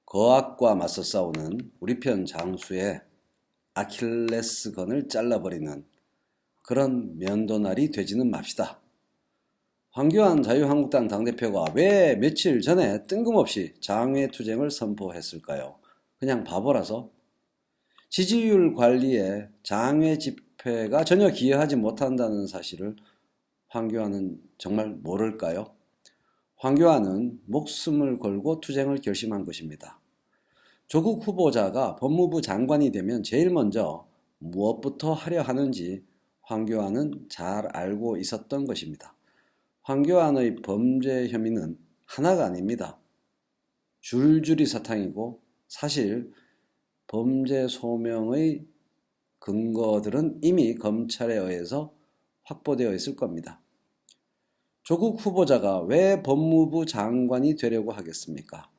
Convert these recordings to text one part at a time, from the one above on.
거악과 맞서 싸우는 우리 편 장수의 아킬레스건을 잘라버리는 그런 면도날이 되지는 맙시다. 황교안 자유한국당 당대표가 왜 며칠 전에 뜬금없이 장외투쟁을 선포했을까요? 그냥 바보라서? 지지율 관리에 장외 집회가 전혀 기여하지 못한다는 사실을 황교안은 정말 모를까요? 황교안은 목숨을 걸고 투쟁을 결심한 것입니다. 조국 후보자가 법무부 장관이 되면 제일 먼저 무엇부터 하려 하는지 황교안은 잘 알고 있었던 것입니다. 황교안의 범죄 혐의는 하나가 아닙니다. 줄줄이 사탕이고 사실 범죄 소명의 근거들은 이미 검찰에 의해서 확보되어 있을 겁니다. 조국 후보자가 왜 법무부 장관이 되려고 하겠습니까?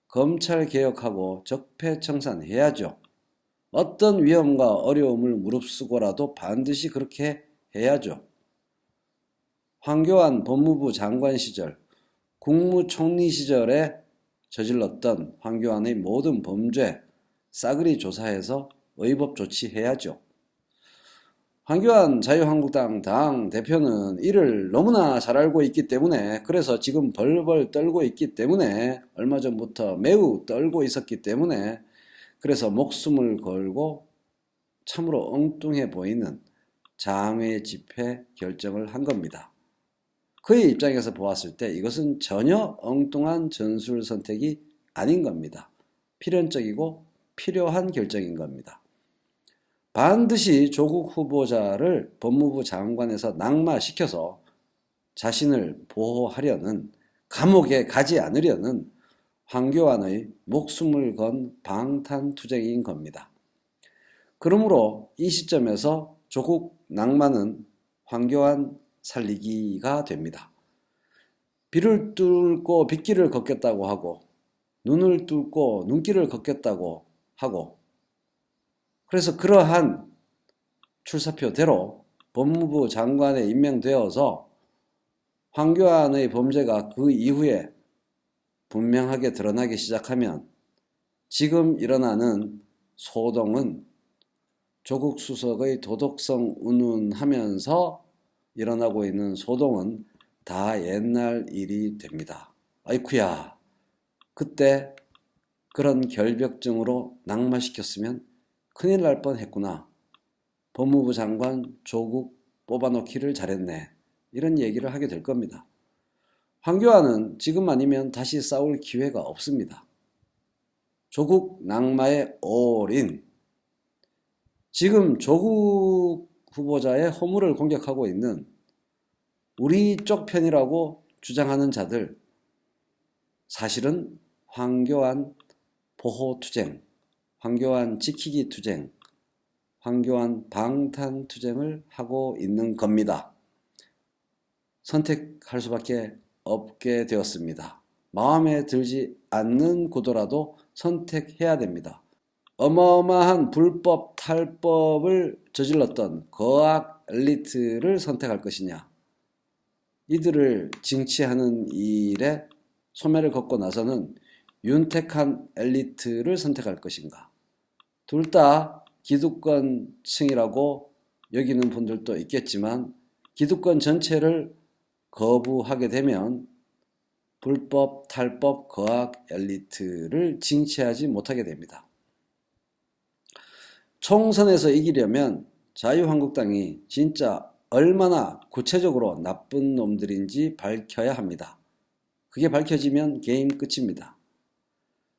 검찰 개혁하고 적폐청산해야죠. 어떤 위험과 어려움을 무릅쓰고라도 반드시 그렇게 해야죠. 황교안 법무부 장관 시절, 국무총리 시절에 저질렀던 황교안의 모든 범죄 싸그리 조사해서 의법 조치해야죠. 황교안 자유한국당 당 대표는 이를 너무나 잘 알고 있기 때문에, 그래서 지금 벌벌 떨고 있기 때문에, 얼마 전부터 매우 떨고 있었기 때문에, 그래서 목숨을 걸고 참으로 엉뚱해 보이는 장외 집회 결정을 한 겁니다. 그의 입장에서 보았을 때 이것은 전혀 엉뚱한 전술 선택이 아닌 겁니다. 필연적이고 필요한 결정인 겁니다. 반드시 조국 후보자를 법무부 장관에서 낙마시켜서 자신을 보호하려는, 감옥에 가지 않으려는 황교안의 목숨을 건 방탄투쟁인 겁니다. 그러므로 이 시점에서 조국 낙마는 황교안 살리기가 됩니다. 비를 뚫고 빗길을 걷겠다고 하고, 눈을 뚫고 눈길을 걷겠다고 하고, 그래서 그러한 출사표대로 법무부 장관에 임명되어서 황교안의 범죄가 그 이후에 분명하게 드러나기 시작하면 지금 일어나는 소동은 조국 수석의 도덕성 운운하면서 일어나고 있는 소동은 다 옛날 일이 됩니다. 아이쿠야, 그때 그런 결벽증으로 낙마시켰으면 큰일 날 뻔했구나. 법무부 장관 조국 뽑아놓기를 잘했네. 이런 얘기를 하게 될 겁니다. 황교안은 지금 아니면 다시 싸울 기회가 없습니다. 조국 낙마의 올인. 지금 조국 후보자의 허물을 공격하고 있는 우리 쪽 편이라고 주장하는 자들, 사실은 황교안 보호투쟁, 황교안 지키기 투쟁, 황교안 방탄투쟁을 하고 있는 겁니다. 선택할 수밖에 없게 되었습니다. 마음에 들지 않는 구도라도 선택해야 됩니다. 어마어마한 불법 탈법을 저질렀던 거악 엘리트를 선택할 것이냐, 이들을 징치하는 일에 소매를 걷고 나서는 윤택한 엘리트를 선택할 것인가. 둘 다 기득권층이라고 여기는 분들도 있겠지만 기득권 전체를 거부하게 되면 불법, 탈법, 거악 엘리트를 징치하지 못하게 됩니다. 총선에서 이기려면 자유한국당이 진짜 얼마나 구체적으로 나쁜 놈들인지 밝혀야 합니다. 그게 밝혀지면 게임 끝입니다.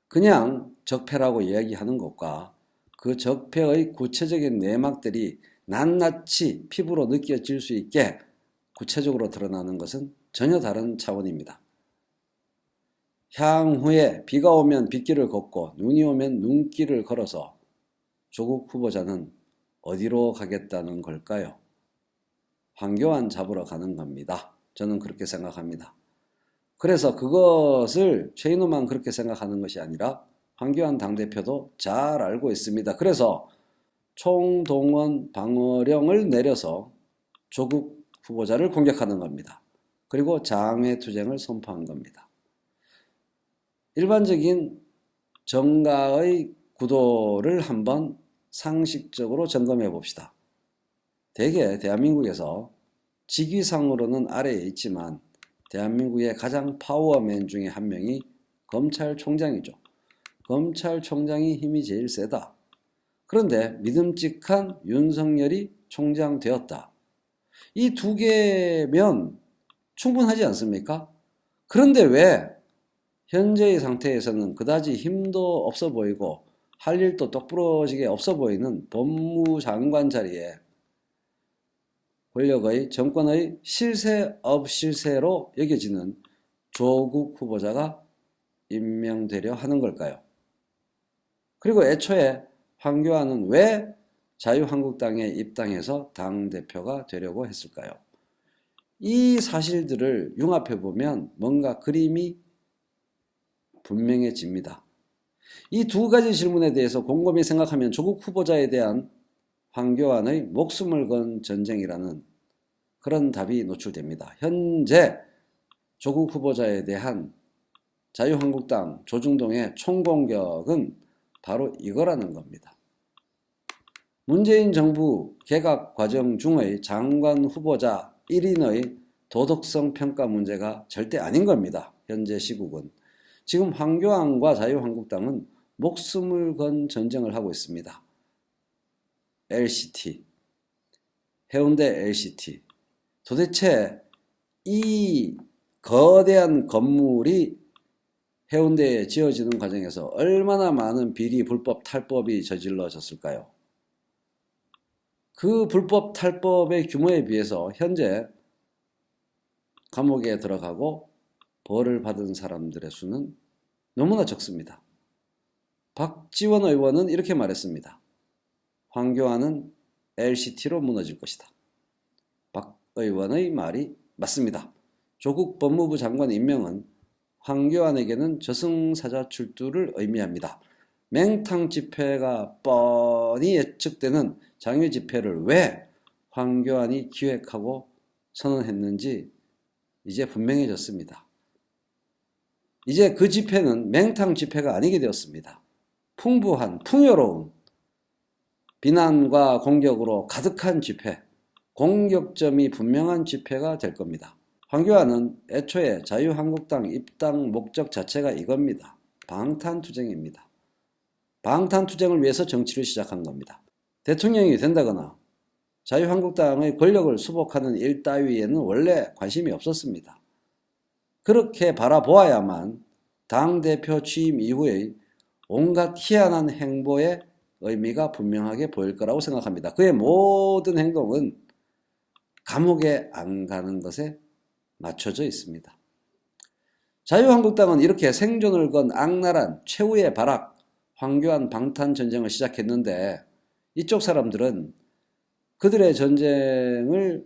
그냥 적폐라고 이야기하는 것과 그 적폐의 구체적인 내막들이 낱낱이 피부로 느껴질 수 있게 구체적으로 드러나는 것은 전혀 다른 차원입니다. 향후에 비가 오면 빗길을 걷고 눈이 오면 눈길을 걸어서 조국 후보자는 어디로 가겠다는 걸까요? 황교안 잡으러 가는 겁니다. 저는 그렇게 생각합니다. 그래서 그것을 최인호만 그렇게 생각하는 것이 아니라 황교안 당대표도 잘 알고 있습니다. 그래서 총동원 방어령을 내려서 조국 후보자를 공격하는 겁니다. 그리고 장외투쟁을 선포한 겁니다. 일반적인 정가의 구도를 한번 상식적으로 점검해 봅시다. 대개 대한민국에서 직위상으로는 아래에 있지만 대한민국의 가장 파워맨 중에 한 명이 검찰총장이죠. 검찰총장이 힘이 제일 세다. 그런데 믿음직한 윤석열이 총장 되었다. 이 두 개면 충분하지 않습니까? 그런데 왜 현재의 상태에서는 그다지 힘도 없어 보이고 할 일도 똑부러지게 없어 보이는 법무장관 자리에 권력의 정권의 실세로 여겨지는 조국 후보자가 임명되려 하는 걸까요? 그리고 애초에 황교안은 왜 자유한국당에 입당해서 당대표가 되려고 했을까요? 이 사실들을 융합해 보면 뭔가 그림이 분명해집니다. 이 두 가지 질문에 대해서 곰곰이 생각하면 조국 후보자에 대한 황교안의 목숨을 건 전쟁이라는 그런 답이 노출됩니다. 현재 조국 후보자에 대한 자유한국당 조중동의 총공격은 바로 이거라는 겁니다. 문재인 정부 개각 과정 중의 장관 후보자 1인의 도덕성 평가 문제가 절대 아닌 겁니다. 현재 시국은. 지금 황교안과 자유한국당은 목숨을 건 전쟁을 하고 있습니다. LCT, 해운대 LCT. 도대체 이 거대한 건물이 해운대에 지어지는 과정에서 얼마나 많은 비리, 불법, 탈법이 저질러졌을까요? 그 불법, 탈법의 규모에 비해서 현재 감옥에 들어가고 벌을 받은 사람들의 수는 너무나 적습니다. 박지원 의원은 이렇게 말했습니다. 황교안은 LCT로 무너질 것이다. 박 의원의 말이 맞습니다. 조국 법무부 장관 임명은 황교안에게는 저승사자출두를 의미합니다. 맹탕 집회가 뻔히 예측되는 장외 집회를 왜 황교안이 기획하고 선언했는지 이제 분명해졌습니다. 이제 그 집회는 맹탕 집회가 아니게 되었습니다. 풍부한, 풍요로운 비난과 공격으로 가득한 집회, 공격점이 분명한 집회가 될 겁니다. 황교안은 애초에 자유한국당 입당 목적 자체가 이겁니다. 방탄투쟁입니다. 방탄투쟁을 위해서 정치를 시작한 겁니다. 대통령이 된다거나 자유한국당의 권력을 수복하는 일 따위에는 원래 관심이 없었습니다. 그렇게 바라보아야만 당대표 취임 이후의 온갖 희한한 행보의 의미가 분명하게 보일 거라고 생각합니다. 그의 모든 행동은 감옥에 안 가는 것에 맞춰져 있습니다. 자유한국당은 이렇게 생존을 건 악랄한 최후의 발악, 황교안 방탄전쟁을 시작했는데 이쪽 사람들은 그들의 전쟁을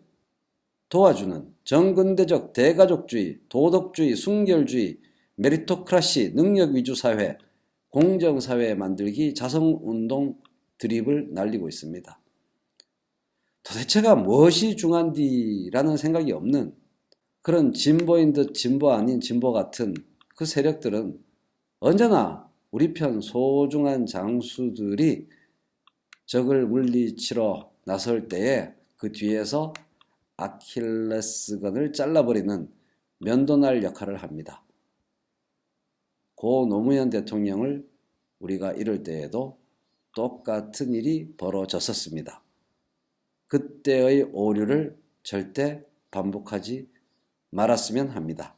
도와주는 정근대적 대가족주의, 도덕주의, 순결주의, 메리토크라시, 능력위주 사회, 공정사회 만들기, 자성운동 드립을 날리고 있습니다. 도대체가 무엇이 중한디라는 생각이 없는 그런 진보인 듯 진보 아닌 진보 같은 그 세력들은 언제나 우리 편 소중한 장수들이 적을 물리치러 나설 때에 그 뒤에서 아킬레스건을 잘라버리는 면도날 역할을 합니다. 고 노무현 대통령을 우리가 잃을 때에도 똑같은 일이 벌어졌었습니다. 그때의 오류를 절대 반복하지 말았으면 합니다.